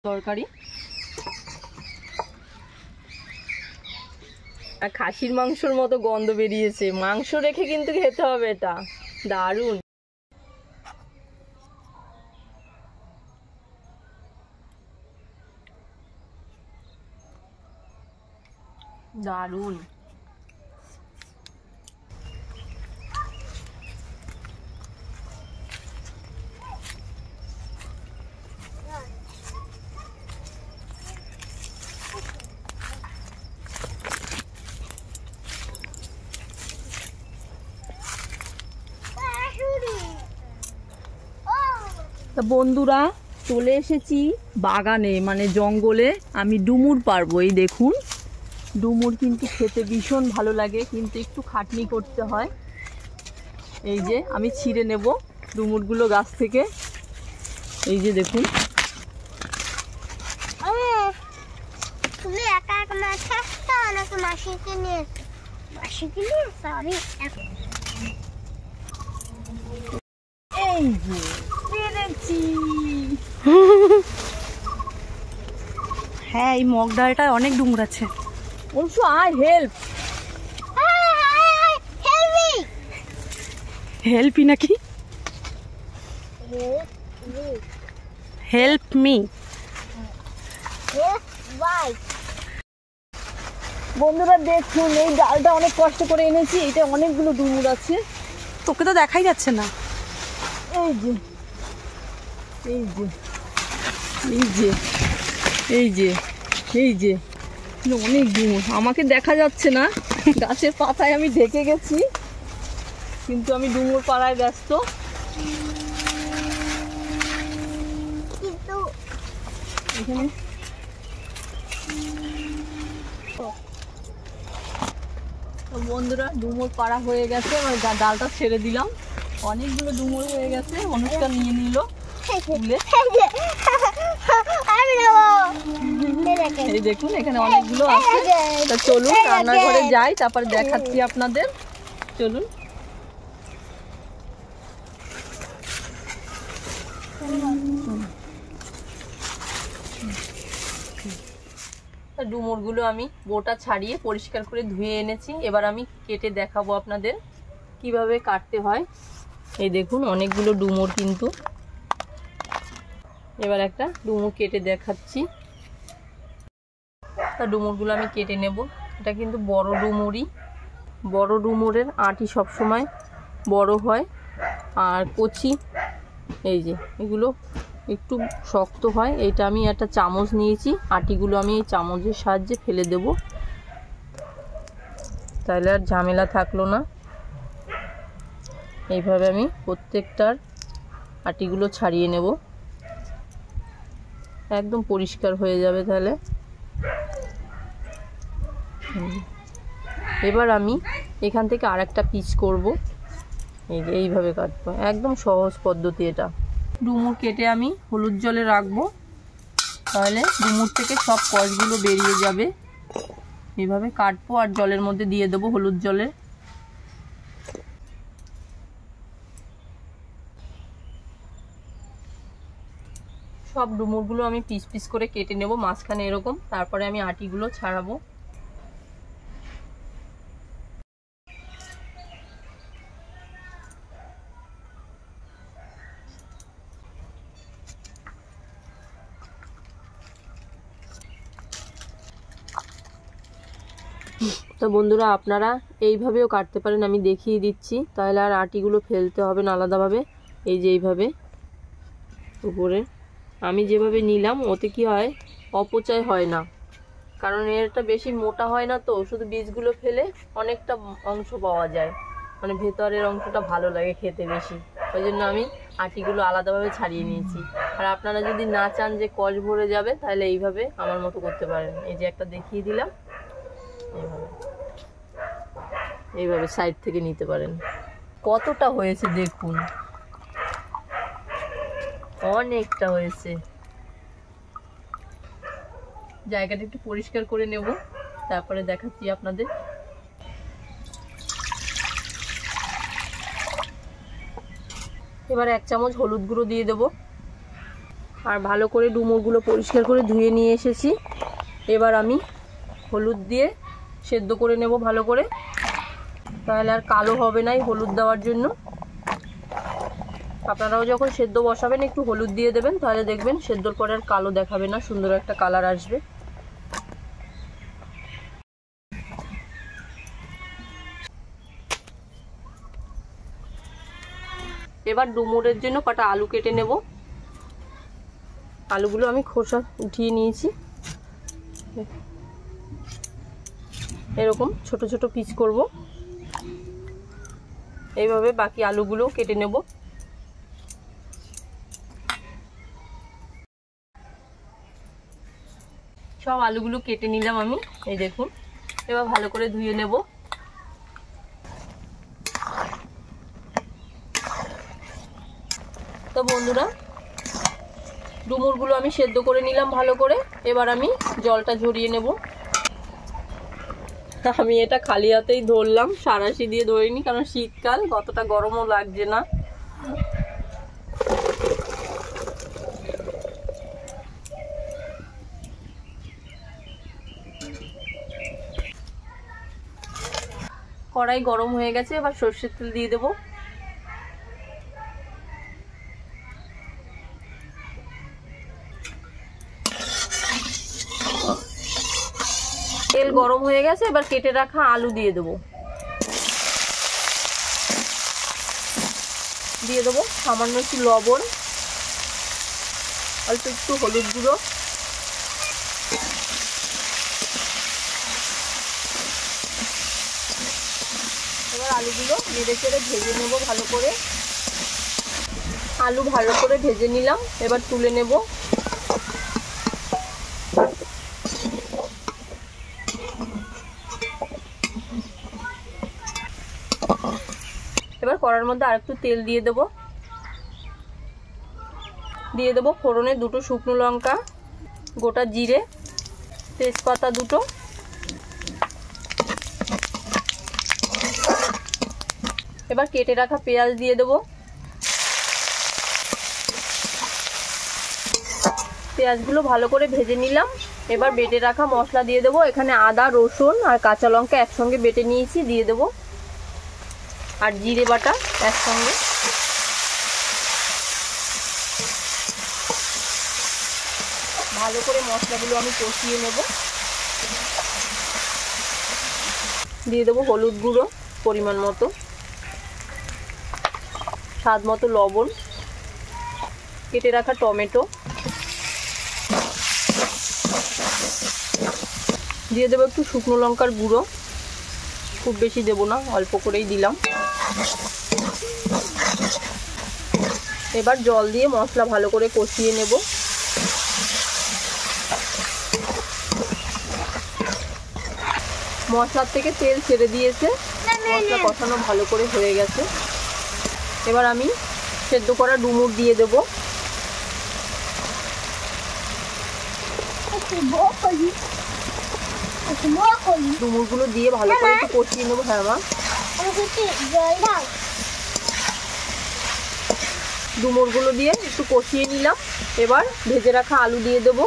তরকারি আর খাসির মাংসের মতো গন্ধ বেরিয়েছে। মাংস রেখে কিন্তু খেতে হবে, এটা দারুণ। দারুণ। বন্ধুরা চলে এসেছি বাগানে, মানে জঙ্গলে। আমি ডুমুর পারবো। এই দেখুন, ডুমুর কিন্তু খেতে ভীষণ ভালো লাগে, কিন্তু একটু খাটনি করতে হয়। এই যে আমি ছিঁড়ে নেব ডুমুরগুলো গাছ থেকে। এই যে দেখুন, এই যে পেরেছি। হ্যাঁ, এই মগ ডালটায় অনেক ডুমুর আছে। অংশু আয়, হেল্প। হেল্পই নাকি? Help me. বন্ধুরা দেখুন, এই ডালটা অনেক কষ্ট করে এনেছি, এটা অনেকগুলো ডুমুর আছে। তোকে তো দেখাই যাচ্ছে না। এই যে এই যে এই যে এই যে এই যে অনেক ডুমুর। আমাকে দেখা যাচ্ছে না, গাছের পাতায় আমি ঢেকে গেছি, কিন্তু আমি ডুমুর পাড়ায় ব্যস্ত। এখানে বন্ধুরা ডুমুর পাড়া হয়ে গেছে, এবার ডালটা ছেড়ে দিলাম। অনেকগুলো ডুমুর হয়ে গেছে, অনুষ্কা নিয়ে নিল তুলে। এই দেখুন, এখানে অনেকগুলো আছে। তা চলুন রান্নাঘরে যাই, তারপর দেখাচ্ছি আপনাদের। চলুন। ডুমুরগুলো আমি বোটা ছাড়িয়ে পরিষ্কার করে ধুয়ে এনেছি। এবার আমি কেটে দেখাবো আপনাদের কিভাবে কাটতে হয়। এই দেখুন, অনেকগুলো ডুমুর কিন্তু। এবার একটা ডুমুর কেটে দেখাচ্ছি। তা ডুমুরগুলো আমি কেটে নেব। এটা কিন্তু বড় ডুমুরই। বড় ডুমুরের আঁটি সবসময় বড় হয়, আর কচি এই যে এগুলো একটু শক্ত হয়। এইটা আমি একটা চামচ নিয়েছি, আঁটিগুলো আমি এই চামচের সাহায্যে ফেলে দেব, তাহলে আর ঝামেলা থাকলো না। এইভাবে আমি প্রত্যেকটার আঁটিগুলো ছাড়িয়ে নেব, একদম পরিষ্কার হয়ে যাবে তাহলে। এবার আমি এখান থেকে আরেকটা পিস করব। এইভাবে কাটবো, একদম সহজ পদ্ধতি এটা। ডুমুর কেটে আমি হলুদ জলে রাখবো, তাহলে ডুমুর থেকে সব কষগুলো বেরিয়ে যাবে। এইভাবে কাটবো আর জলের মধ্যে দিয়ে দেবো, হলুদ জলে। সব ডুমুরগুলো আমি পিস পিস করে কেটে নেব মাঝখানে এরকম, তারপরে আমি আঁটিগুলো ছাড়াবো। তো বন্ধুরা আপনারা এইভাবেও কাটতে পারেন, আমি দেখিয়ে দিচ্ছি, তাহলে আর আঁটিগুলো ফেলতে হবে না আলাদাভাবে। এই যে এইভাবে উপরে আমি যেভাবে নিলাম, ওতে কি হয়, অপচয় হয় না, কারণ এটা বেশি মোটা হয় না, তো শুধু বীজগুলো ফেলে অনেকটা অংশ পাওয়া যায়, মানে ভেতরের অংশটা ভালো লাগে খেতে বেশি। ওই জন্য আমি আঁটিগুলো আলাদাভাবে ছাড়িয়ে নিয়েছি। আর আপনারা যদি না চান যে কষ ভরে যাবে, তাহলে এইভাবে আমার মতো করতে পারেন। এই যে একটা দেখিয়ে দিলাম, এইভাবে সাইড থেকে নিতে পারেন। কতটা হয়েছে দেখুন, অনেকটা হয়েছে। জায়গাটা একটু পরিষ্কার করে নেব, তারপরে দেখাচ্ছি আপনাদের। এবার 1 চামচ হলুদ গুঁড়ো দিয়ে দেব। আর ভালো করে ডুমুরগুলো পরিষ্কার করে ধুয়ে নিয়ে এসেছি। এবার আমি হলুদ দিয়ে সেদ্ধ করে নেব ভালো করে, তাহলে আর কালো হবে না এই হলুদ দেওয়ার জন্য। আপনারাও যখন সেদ্ধ বসাবেন একটু হলুদ দিয়ে দেবেন, তাহলে দেখবেন সেদ্ধর পরে আর কালো দেখাবে না, সুন্দর একটা কালার আসবে। এবার ডুমুরের জন্য কটা আলু কেটে নেব। আলুগুলো আমি খোসা উঠিয়ে নিয়েছি, এরকম ছোট ছোট পিস করব। এইভাবে বাকি আলুগুলো কেটে নেব। সব আলুগুলো কেটে নিলাম আমি, এই দেখুন। এবার ভালো করে ধুয়ে নেব। তো বন্ধুরা, ডুমুরগুলো আমি সেদ্ধ করে নিলাম ভালো করে। এবার আমি জলটা ঝরিয়ে নেব। আমি এটা খালি হাতেই ধরলাম, সাঁড়াশি দিয়ে ধরিনি, কারণ শীতকাল, কতটা গরমও লাগছে না। কড়াই গরম হয়ে গেছে, এবার সরষের তেল দিয়ে দেবো। তেল গরম হয়ে গেছে, এবার কেটে রাখা আলু দিয়ে দেবো। দিয়ে দেবো সামান্য একটু লবণ, অল্প একটু হলুদ গুঁড়ো, এবার আলুগুলো নেড়ে চেড়ে ভেজে নেব ভালো করে। আলু ভালো করে ভেজে নিলাম, এবার তুলে নেব। এবার কড়ার মধ্যে আরেকটু তেল দিয়ে দেব। দিয়ে দেবো ফোড়নে দুটো শুকনো লঙ্কা, গোটা জিরে, তেজপাতা দুটো, এবার কেটে রাখা পেঁয়াজ দিয়ে দেবো। পেঁয়াজগুলো ভালো করে ভেজে নিলাম। এবার বেটে রাখা মশলা দিয়ে দেবো। এখানে আদা, রসুন আর কাঁচা লঙ্কা একসঙ্গে বেটে নিয়েছি, দিয়ে দেবো। আর জিরে বাটা একসঙ্গে। ভালো করে মশলাগুলো আমি কষিয়ে নেব। দিয়ে দেবো হলুদ গুঁড়ো পরিমাণ মতো, স্বাদ মতো লবণ, কেটে রাখা টমেটো, দিয়ে দেবো একটু শুকনো লঙ্কার গুঁড়ো, খুব বেশি দেবো না, অল্প করেই দিলাম। এবার জল দিয়ে মশলা ভালো করে কষিয়ে নেব। মশলার থেকে তেল ছেড়ে দিয়েছে, মশলা কষানো ভালো করে হয়ে গেছে। এবার আমি সেদ্ধ করা ডুমুর দিয়ে দেব। ডুমুরগুলো দিয়ে ভালো করে একটু কষিয়ে নেবো। হ্যাঁ মা, ডুমুরগুলো দিয়ে একটু কষিয়ে নিলাম। এবার ভেজে রাখা আলু দিয়ে দেবো।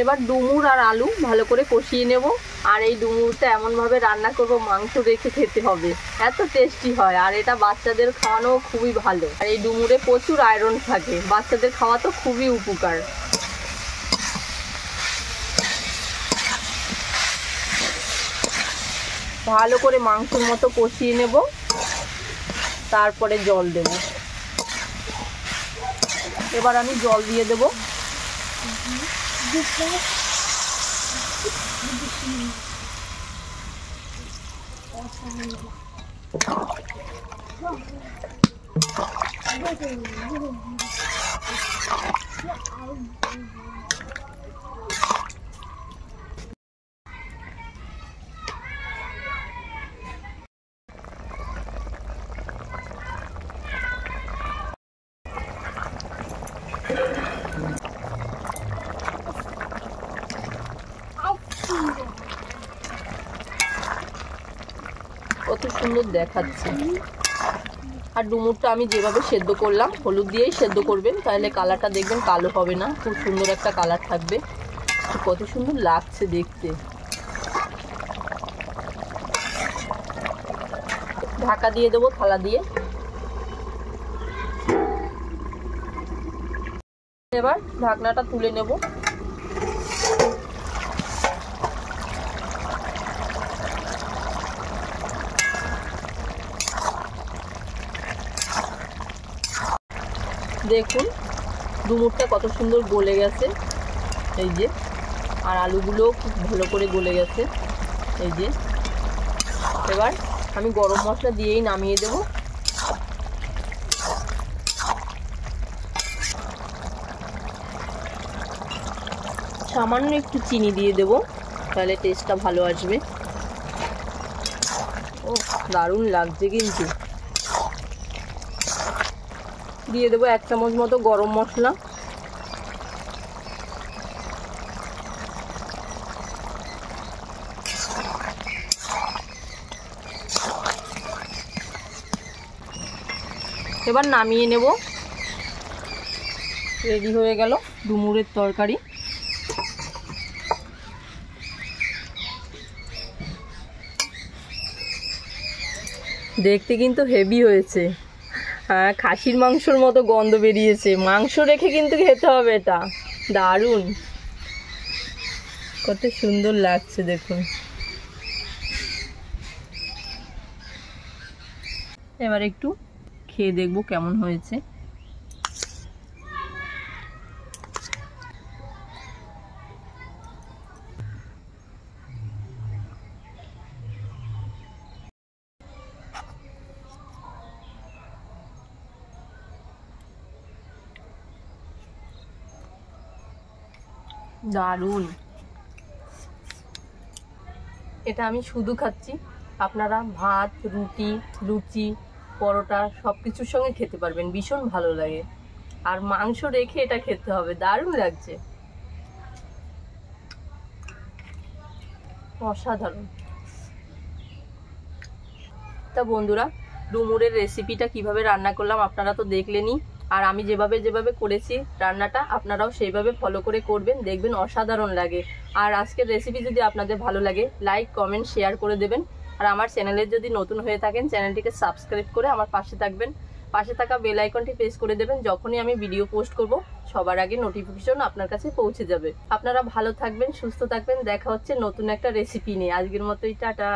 এবার ডুমুর আর আলু ভালো করে কষিয়ে নেব। আর এই ডুমুরটা এমনভাবে রান্না করব, মাংস রেখে খেতে হবে, এত টেস্টি হয়। আর এটা বাচ্চাদের খাওয়ানো খুবই ভালো। আর এই ডুমুরে প্রচুর আয়রন থাকে, বাচ্চাদের খাওয়া তো খুবই উপকার। ভালো করে মাংসের মতো কষিয়ে নেব, তারপরে জল দেব। এবার আমি জল দিয়ে দেব। কত সুন্দর দেখাচ্ছে। আর ডুমুরটা আমি যেভাবে সেদ্ধ করলাম হলুদ দিয়েই সেদ্ধ করবেন, তাহলে কালারটা দেখবেন কালো হবে না, খুব সুন্দর একটা কালার থাকবে। কত সুন্দর লাগছে দেখতে। ঢাকা দিয়ে দেবো থালা দিয়ে। এবার ঢাকনাটা তুলে নেব। দেখুন ডুমুরটা কত সুন্দর গলে গেছে, এই যে, আর আলুগুলোও খুব ভালো করে গলে গেছে, এই যে। এবার আমি গরম মশলা দিয়েই নামিয়ে দেব। সামান্য একটু চিনি দিয়ে দেব, তাহলে টেস্টটা ভালো আসবে। ও দারুণ লাগছে কিন্তু। দিয়ে দেবো 1 চামচ মতো গরম মশলা। এবার নামিয়ে নেব। রেডি হয়ে গেল ডুমুরের তরকারি। দেখতে কিন্তু হেভি হয়েছে। হ্যাঁ, খাসির মাংসর মতো গন্ধ বেরিয়েছে। মাংস রেখে কিন্তু খেতে হবে এটা। দারুণ, কত সুন্দর লাগছে দেখুন। এবার একটু খেয়ে দেখবো কেমন হয়েছে। দারুণ। এটা আমি শুধু খাচ্ছি, আপনারা ভাত, রুটি, লুচি, পরোটা সব কিছুর সঙ্গে খেতে পারবেন, ভীষণ ভালো লাগে। আর মাংস রেখে এটা খেতে হবে, দারুণ লাগছে, অসাধারণ। তা বন্ধুরা, ডুমুরের রেসিপিটা কিভাবে রান্না করলাম আপনারা তো দেখলেনই। আর আমি যেভাবে করেছি রান্নাটা, আপনারাও সেইভাবে ফলো করে করবেন, দেখবেন অসাধারণ লাগে। আর আজকের রেসিপি যদি আপনাদের ভালো লাগে, লাইক, কমেন্ট, শেয়ার করে দেবেন। আর আমার চ্যানেলের যদি নতুন হয়ে থাকেন, চ্যানেলটিকে সাবস্ক্রাইব করে আমার পাশে থাকবেন। পাশে থাকা বেল আইকনটি প্রেস করে দেবেন, যখনই আমি ভিডিও পোস্ট করব সবার আগে নোটিফিকেশন আপনার কাছে পৌঁছে যাবে। আপনারা ভালো থাকবেন, সুস্থ থাকবেন। দেখা হচ্ছে নতুন একটা রেসিপি নিয়ে। আজকের মতোই টাটা।